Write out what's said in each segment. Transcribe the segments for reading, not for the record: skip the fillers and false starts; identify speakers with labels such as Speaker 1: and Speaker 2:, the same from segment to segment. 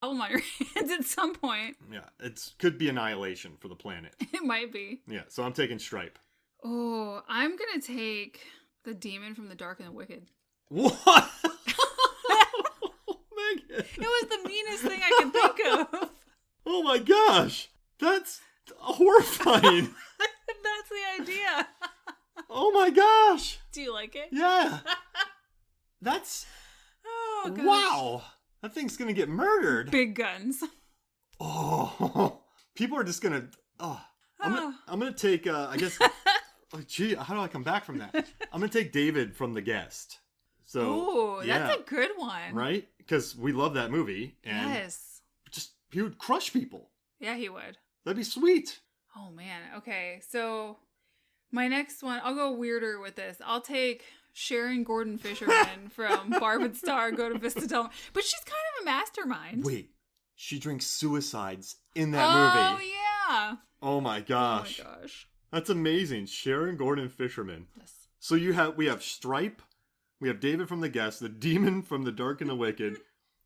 Speaker 1: problem on your hands at some point.
Speaker 2: Yeah, it could be annihilation for the planet.
Speaker 1: It might be.
Speaker 2: Yeah, so I'm taking Stripe.
Speaker 1: Oh, I'm going to take the demon from the Dark and the Wicked.
Speaker 2: What? Megan.
Speaker 1: It was the meanest thing I could think of.
Speaker 2: Oh my gosh. That's horrifying.
Speaker 1: That's the idea.
Speaker 2: Oh my gosh.
Speaker 1: Do you like it?
Speaker 2: Yeah. That's...
Speaker 1: Oh, gosh.
Speaker 2: Wow. That thing's gonna get murdered.
Speaker 1: Big guns.
Speaker 2: Oh. People are just gonna... Oh. I'm gonna take, I guess... Oh, gee, how do I come back from that? I'm gonna take David from The Guest. So,
Speaker 1: ooh, that's a good one.
Speaker 2: Right? Because we love that movie. And
Speaker 1: yes.
Speaker 2: just, he would crush people.
Speaker 1: Yeah, he would.
Speaker 2: That'd be sweet.
Speaker 1: Oh, man. Okay, so my next one, I'll go weirder with this. I'll take Sharon Gordon Fisherman from Barb and Star, Go to Vista Del Mar. But she's kind of a mastermind.
Speaker 2: Wait, she drinks suicides in that movie.
Speaker 1: Oh, yeah.
Speaker 2: Oh my gosh.
Speaker 1: Oh my gosh.
Speaker 2: That's amazing. Sharon Gordon Fisherman.
Speaker 1: Yes.
Speaker 2: So we have Stripe, we have David from The Guest, the demon from The Dark and the Wicked,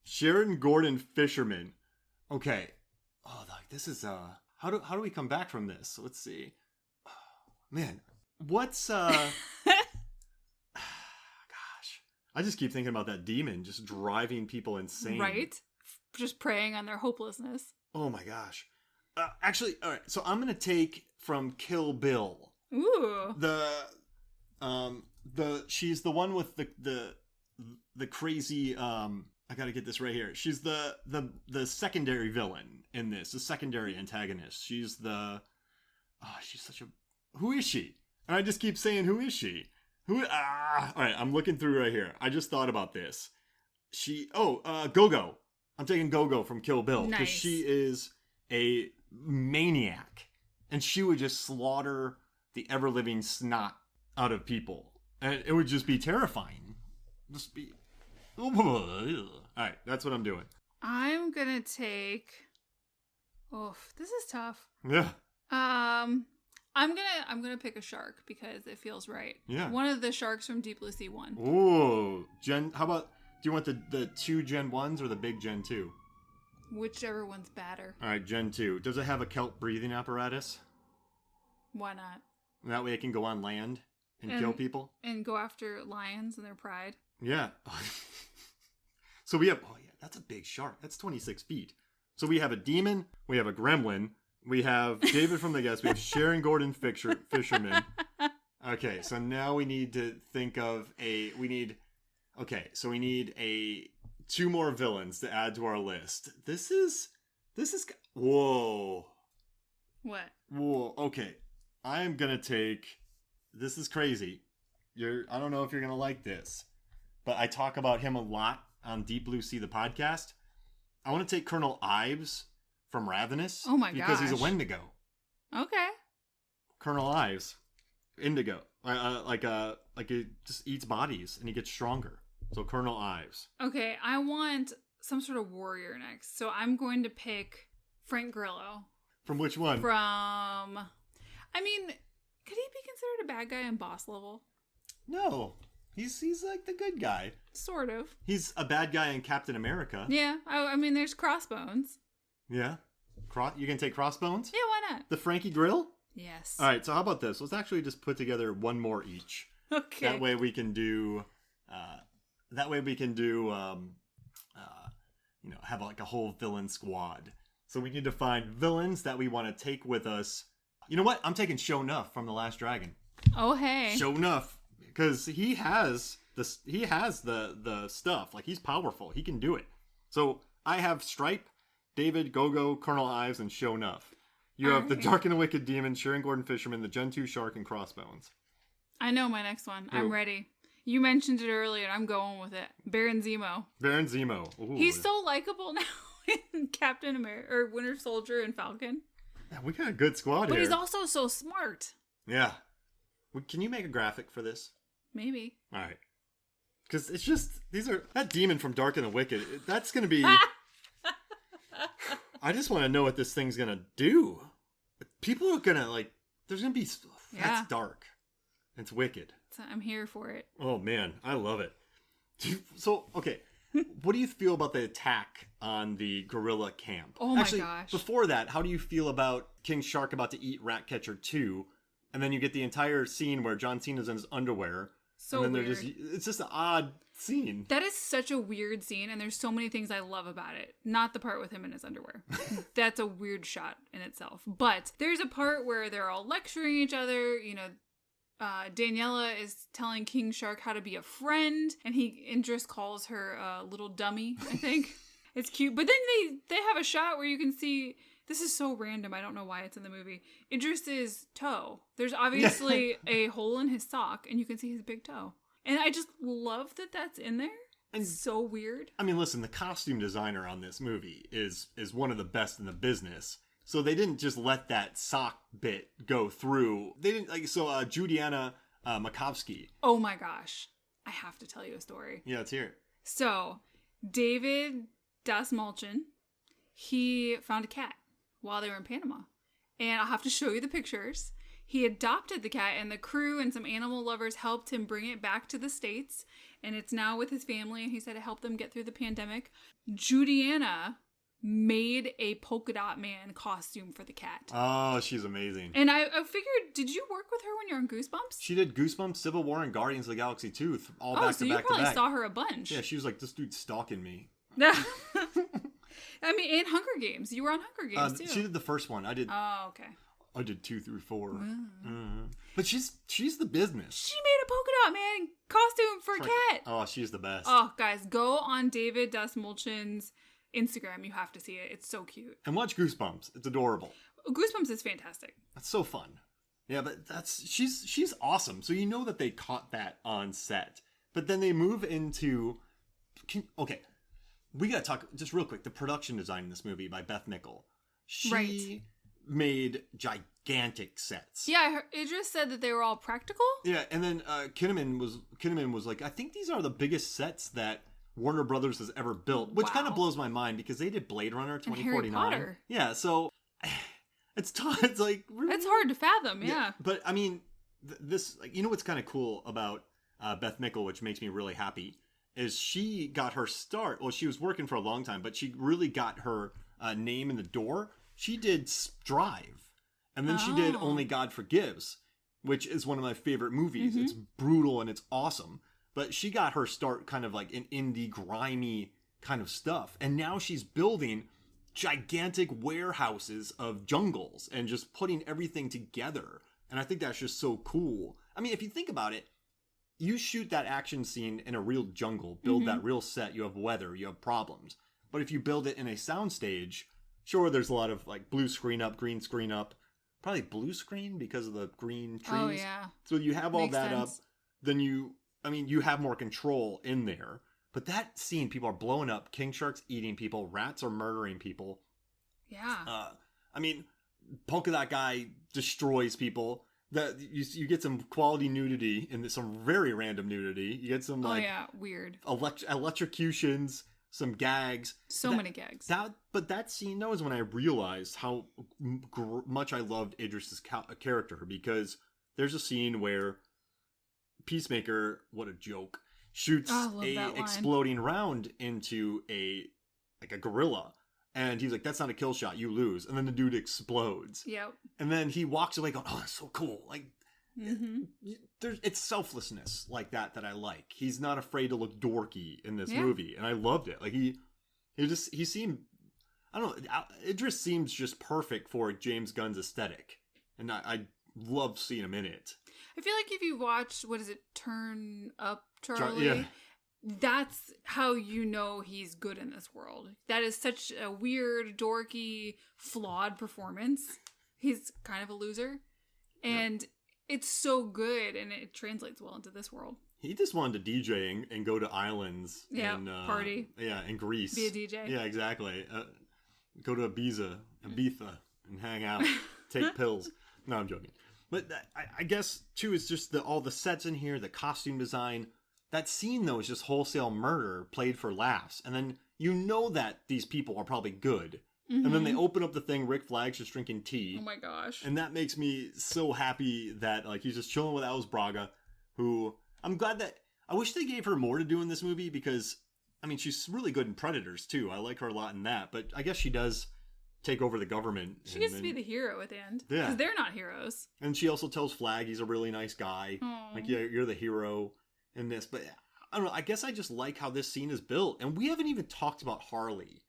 Speaker 2: Sharon Gordon Fisherman. Okay. Oh, like this is how do we come back from this? Let's see. Oh, man, what's gosh. I just keep thinking about that demon just driving people insane.
Speaker 1: Right? Just preying on their hopelessness.
Speaker 2: Oh my gosh. Actually, all right. So I'm gonna take from Kill Bill.
Speaker 1: Ooh.
Speaker 2: She's the one with the crazy. I gotta get this right here. She's the secondary villain in this. The secondary antagonist. She's the. Oh, she's such a. Who is she? And I just keep saying, who is she? All right. I'm looking through right here. I just thought about this. Go-Go. I'm taking Go-Go from Kill Bill because she is a maniac, and she would just slaughter the ever-living snot out of people, and it would just be terrifying. Just be... Alright, that's what I'm doing.
Speaker 1: I'm gonna take... Oof, this is tough.
Speaker 2: Yeah.
Speaker 1: I'm gonna pick a shark because it feels right.
Speaker 2: Yeah.
Speaker 1: One of the sharks from Deep Blue Sea 1.
Speaker 2: Ooh. How about... Do you want the 2 Gen 1s or the big Gen 2?
Speaker 1: Whichever one's better.
Speaker 2: Alright, Gen 2. Does it have a kelp breathing apparatus?
Speaker 1: Why not?
Speaker 2: That way it can go on land and kill people?
Speaker 1: And go after lions and their pride.
Speaker 2: Yeah. So we have... Oh, yeah. That's a big shark. That's 26 feet. So we have a demon. We have a gremlin. We have David from The Guest. We have Sharon Gordon Fisherman. Okay, so now we need to think of we need 2 more villains to add to our list. This is whoa.
Speaker 1: What?
Speaker 2: Whoa, okay. I am gonna take, this is crazy. I don't know if you're gonna like this, but I talk about him a lot on Deep Blue Sea, the podcast. I want to take Colonel Ives from Ravenous.
Speaker 1: Oh my gosh.
Speaker 2: Because he's a Wendigo.
Speaker 1: Okay.
Speaker 2: Colonel Ives. Indigo. Like it just eats bodies and he gets stronger. So Colonel Ives.
Speaker 1: Okay, I want some sort of warrior next. So I'm going to pick Frank Grillo.
Speaker 2: From which one?
Speaker 1: Could he be considered a bad guy in Boss Level?
Speaker 2: No. He's like the good guy.
Speaker 1: Sort of.
Speaker 2: He's a bad guy in Captain America.
Speaker 1: Yeah. There's Crossbones.
Speaker 2: Yeah. You can take Crossbones?
Speaker 1: Yeah, why not?
Speaker 2: The Frankie Grill?
Speaker 1: Yes.
Speaker 2: All right, so how about this? Let's actually just put together one more each.
Speaker 1: Okay.
Speaker 2: That way we can do... have like a whole villain squad. So we need to find villains that we want to take with us. You know what? I'm taking Sho'nuff from The Last Dragon.
Speaker 1: Oh, hey.
Speaker 2: Sho'nuff. Because he has the stuff. Like, he's powerful. He can do it. So I have Stripe, David, Go-Go, Colonel Ives, and Sho'nuff. You have the Dark and the Wicked Demon, Sharon Gordon Fisherman, the Gen 2 Shark, and Crossbones.
Speaker 1: I know my next one.
Speaker 2: Who?
Speaker 1: I'm ready. You mentioned it earlier, and I'm going with it. Baron Zemo.
Speaker 2: Baron Zemo. Ooh.
Speaker 1: He's so likable now in Captain America, or Winter Soldier and Falcon.
Speaker 2: Yeah, we got a good squad
Speaker 1: But
Speaker 2: here.
Speaker 1: he's also so smart.
Speaker 2: Yeah. Can you make a graphic for this?
Speaker 1: Maybe.
Speaker 2: All right. Because it's just, that demon from Dark and the Wicked, that's going to be... I just want to know what this thing's going to do. People are going to, there's going to be...
Speaker 1: Yeah.
Speaker 2: That's dark. It's wicked.
Speaker 1: So I'm here for it.
Speaker 2: Oh, man. I love it. So, okay. what do you feel about the attack on the gorilla camp?
Speaker 1: Oh my gosh.
Speaker 2: Before that, how do you feel about King Shark about to eat Ratcatcher 2? And then you get the entire scene where John Cena's in his underwear.
Speaker 1: So
Speaker 2: and then
Speaker 1: weird.
Speaker 2: It's just an odd scene.
Speaker 1: That is such a weird scene, and there's so many things I love about it. Not the part with him in his underwear. That's a weird shot in itself. But there's a part where they're all lecturing each other. You know, Daniela is telling King Shark how to be a friend, and Idris calls her a little dummy, I think. It's cute. But then they have a shot where you can see... This is so random. I don't know why it's in the movie. Idris's toe. There's obviously a hole in his sock, and you can see his big toe. And I just love that that's in there. It's so weird.
Speaker 2: I mean, listen, the costume designer on this movie is one of the best in the business. So they didn't just let that sock bit go through. They didn't Judiana Makovsky.
Speaker 1: Oh my gosh. I have to tell you a story.
Speaker 2: Yeah, let's hear it.
Speaker 1: So, David Dasmalchian, he found a cat while they were in Panama. And I'll have to show you the pictures. He adopted the cat, and the crew and some animal lovers helped him bring it back to the States. And it's now with his family, and he said it helped them get through the pandemic. Judiana made a polka dot man costume for the cat.
Speaker 2: Oh, she's amazing.
Speaker 1: And I figured, did you work with her when you were on Goosebumps?
Speaker 2: She did Goosebumps, Civil War, and Guardians of the Galaxy 2, all back to back to back.
Speaker 1: Oh, so you probably saw her a bunch.
Speaker 2: Yeah, she was like, this dude's stalking me.
Speaker 1: I mean, in Hunger Games. You were on Hunger Games, too.
Speaker 2: She did the first one. I did.
Speaker 1: Oh, okay.
Speaker 2: I did 2 through 4. But she's the business.
Speaker 1: She made a polka dot man costume for a cat.
Speaker 2: Oh, she's the best.
Speaker 1: Oh, guys, go on David Dasmalchian's Instagram. You have to see it. It's so cute.
Speaker 2: And watch Goosebumps. It's adorable.
Speaker 1: Goosebumps is fantastic.
Speaker 2: That's so fun. Yeah, but she's awesome. So you know that they caught that on set. But then they move into... Okay, we gotta talk just real quick. The production design in this movie by Beth Nickel. She made gigantic sets.
Speaker 1: Yeah, Idris said that they were all practical.
Speaker 2: Yeah, and then Kinnaman was like, I think these are the biggest sets that Warner Brothers has ever built, which kind of blows my mind because they did Blade Runner 2049.
Speaker 1: And Harry Potter.
Speaker 2: Yeah, so it's tough. It's like
Speaker 1: it's hard to fathom. Yeah.
Speaker 2: But I mean, this what's kind of cool about Beth Nickel, which makes me really happy, is she got her start. Well, she was working for a long time, but she really got her name in the door. She did Drive, and then she did Only God Forgives, which is one of my favorite movies. Mm-hmm. It's brutal and it's awesome. But she got her start kind of like in indie, grimy kind of stuff. And now she's building gigantic warehouses of jungles and just putting everything together. And I think that's just so cool. I mean, if you think about it, you shoot that action scene in a real jungle, build that real set, you have weather, you have problems. But if you build it in a soundstage, sure, there's a lot of like blue screen up, green screen up. Probably blue screen because of the green trees.
Speaker 1: Oh, yeah.
Speaker 2: So you have all
Speaker 1: Makes
Speaker 2: that
Speaker 1: sense.
Speaker 2: up. Then you have more control in there. But that scene, people are blowing up. King Shark's eating people. Rats are murdering people.
Speaker 1: Yeah.
Speaker 2: Polka Dot Guy destroys people. That you get some quality nudity and some very random nudity. You get some
Speaker 1: weird
Speaker 2: electrocutions, some gags.
Speaker 1: Many gags.
Speaker 2: But that scene, though, is when I realized how much I loved Idris's character, because there's a scene where Peacemaker, what a joke, shoots a exploding round into a gorilla, and he's like, "That's not a kill shot, you lose." And then the dude explodes.
Speaker 1: Yep.
Speaker 2: And then he walks away going, "Oh, that's so cool!" Like, it's selflessness like that I like. He's not afraid to look dorky in this movie, and I loved it. Like he seemed, I don't know, Idris seems just perfect for James Gunn's aesthetic, and I love seeing him in it.
Speaker 1: I feel like if you watch, what is it, Turn Up Charlie? That's how you know he's good in this world. That is such a weird, dorky, flawed performance. He's kind of a loser. And it's so good, and it translates well into this world. He
Speaker 2: just wanted to DJ and go to islands.
Speaker 1: Yeah, and party.
Speaker 2: Yeah, in Greece.
Speaker 1: Be a DJ.
Speaker 2: Yeah, exactly. Go to Ibiza, and hang out. Take pills. No, I'm joking. But I guess, too, it's just all the sets in here, the costume design. That scene, though, is just wholesale murder played for laughs. And then you know that these people are probably good. Mm-hmm. And then they open up the thing, Rick Flag's just drinking tea.
Speaker 1: Oh, my gosh.
Speaker 2: And that makes me so happy that he's just chilling with Alice Braga, who I'm glad that... I wish they gave her more to do in this movie, because I mean, she's really good in Predators, too. I like her a lot in that. But I guess she does take over the government.
Speaker 1: She gets to be the hero at the end.
Speaker 2: Yeah.
Speaker 1: Because they're not heroes.
Speaker 2: And she also tells Flag he's a really nice guy.
Speaker 1: Aww.
Speaker 2: Like, yeah, you're the hero in this. But I don't know. I guess I just like how this scene is built. And we haven't even talked about Harley.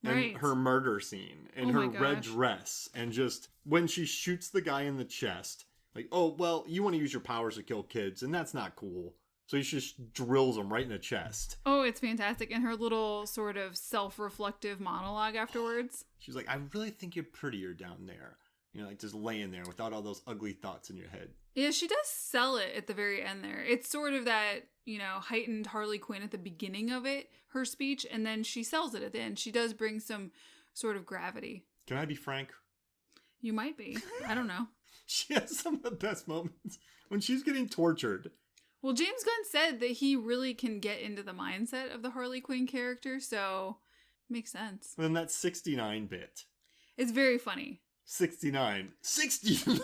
Speaker 2: And her murder scene. And her red dress. And just when she shoots the guy in the chest. Like, oh, well, you want to use your powers to kill kids. And that's not cool. So he just drills him right in the chest.
Speaker 1: Oh, it's fantastic. And her little sort of self-reflective monologue afterwards.
Speaker 2: She's like, I really think you're prettier down there. You know, like just laying there without all those ugly thoughts in your head.
Speaker 1: Yeah, she does sell it at the very end there. It's sort of that, you know, heightened Harley Quinn at the beginning of it, her speech, and then she sells it at the end. She does bring some sort of gravity.
Speaker 2: Can I be frank?
Speaker 1: You might be. I don't know.
Speaker 2: She has some of the best moments when she's getting tortured.
Speaker 1: Well, James Gunn said that he really can get into the mindset of the Harley Quinn character, so makes sense.
Speaker 2: And then that 69 bit.
Speaker 1: It's very funny.
Speaker 2: 69. 69!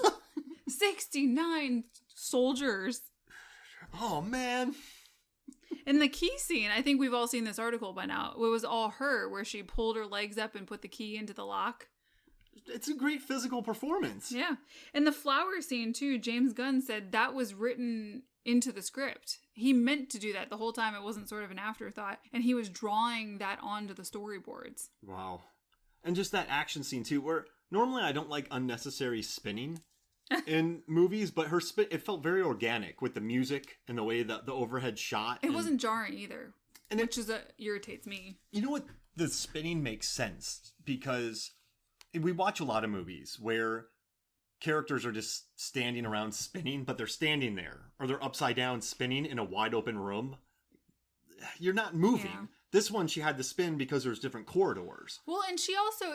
Speaker 1: 69 soldiers.
Speaker 2: Oh, man.
Speaker 1: And the key scene, I think we've all seen this article by now. It was all her, where she pulled her legs up and put the key into the lock.
Speaker 2: It's a great physical performance.
Speaker 1: Yeah. And the flower scene, too, James Gunn said that was written into the script. He meant to do that the whole time. It wasn't sort of an afterthought. And he was drawing that onto the storyboards.
Speaker 2: Wow. And just that action scene, too, where normally I don't like unnecessary spinning in movies, but her spin, it felt very organic with the music and the way that the overhead shot.
Speaker 1: It wasn't jarring either, and which irritates me.
Speaker 2: You know what? The spinning makes sense because we watch a lot of movies where characters are just standing around spinning, but they're standing there or they're upside down spinning in a wide open room. You're not moving.
Speaker 1: Yeah.
Speaker 2: This one, she had to spin because there's different corridors.
Speaker 1: Well, and she also,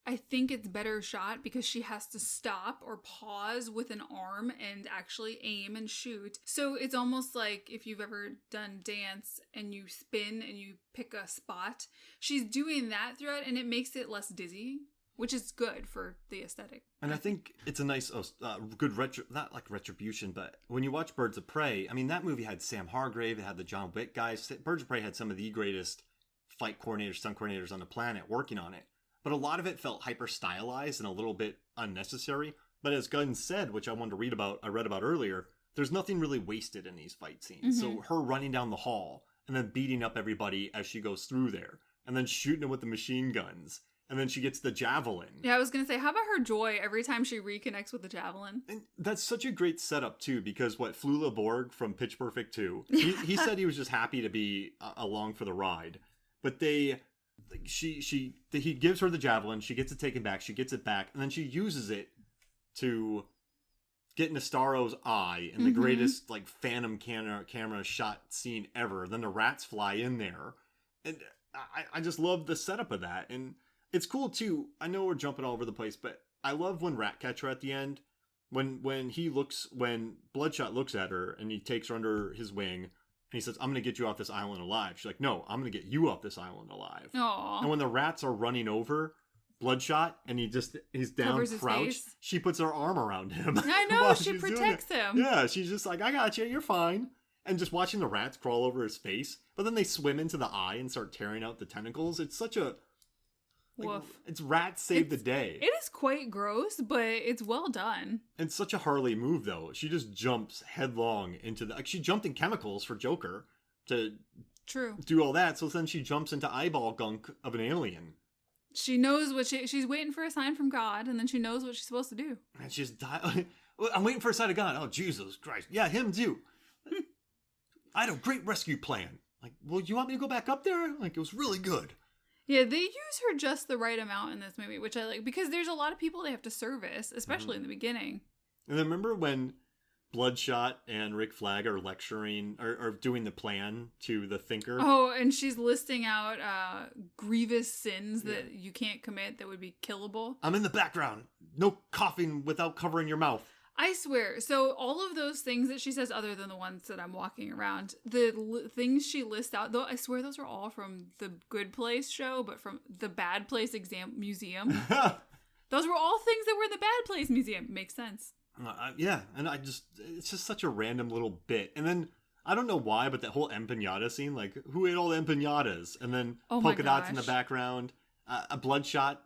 Speaker 1: I think it's better shot because she has to stop or pause with an arm and actually aim and shoot. So it's almost like if you've ever done dance and you spin and you pick a spot, she's doing that throughout and it makes it less dizzy, which is good for the aesthetic.
Speaker 2: And I think it's a nice, good not like retribution, but when you watch Birds of Prey, I mean, that movie had Sam Hargrave, it had the John Wick guys. Birds of Prey had some of the greatest fight coordinators, stunt coordinators on the planet working on it. But a lot of it felt hyper stylized and a little bit unnecessary. But as Gunn said, which I read about earlier, there's nothing really wasted in these fight scenes. Mm-hmm. So her running down the hall and then beating up everybody as she goes through there and then shooting them with the machine guns. And then she gets the javelin. Yeah,
Speaker 1: I was going to say, how about her joy every time she reconnects with the javelin?
Speaker 2: And that's such a great setup, too, because Flula Borg from Pitch Perfect 2, he said he was just happy to be along for the ride. But he gives her the javelin, she gets it taken back, she gets it back, and then she uses it to get Nestaro's eye in the greatest, phantom camera shot scene ever. Then the rats fly in there. And I just love the setup of that. And it's cool, too. I know we're jumping all over the place, but I love when Ratcatcher at the end, when Bloodshot looks at her and he takes her under his wing and he says, I'm going to get you off this island alive. She's like, no, I'm going to get you off this island alive.
Speaker 1: Aww.
Speaker 2: And when the rats are running over Bloodshot and he's down crouched, she puts her arm around him.
Speaker 1: I know, she protects him.
Speaker 2: Yeah, she's just like, I got you, you're fine. And just watching the rats crawl over his face, but then they swim into the eye and start tearing out the tentacles. It's such a...
Speaker 1: Woof.
Speaker 2: It's rats save the day.
Speaker 1: It is quite gross, but it's well done.
Speaker 2: It's such a Harley move, though. She just jumps headlong into she jumped in chemicals for Joker to do all that. So then she jumps into eyeball gunk of an alien.
Speaker 1: She knows what she's waiting for a sign from God, and then she knows what she's supposed to do.
Speaker 2: And she's I'm waiting for a sign of God. Oh, Jesus Christ. Yeah, him too. I had a great rescue plan. Like, well, you want me to go back up there? Like, it was really good.
Speaker 1: Yeah, they use her just the right amount in this movie, which I like, because there's a lot of people they have to service, especially in the beginning.
Speaker 2: And then remember when Bloodshot and Rick Flag are lecturing, or doing the plan to the Thinker?
Speaker 1: Oh, and she's listing out grievous sins that you can't commit that would be killable.
Speaker 2: I'm in the background. No coughing without covering your mouth.
Speaker 1: I swear. So all of those things that she says, other than the ones that I'm walking around, the things she lists out, though, I swear those are all from the Good Place show, but from the Bad Place Museum. Those were all things that were in the Bad Place Museum. Makes sense.
Speaker 2: Yeah, and it's just such a random little bit. And then I don't know why, but that whole empanada scene, like, who ate all the empanadas? And then
Speaker 1: Oh my
Speaker 2: polka dots in the
Speaker 1: gosh.
Speaker 2: background, a bloodshot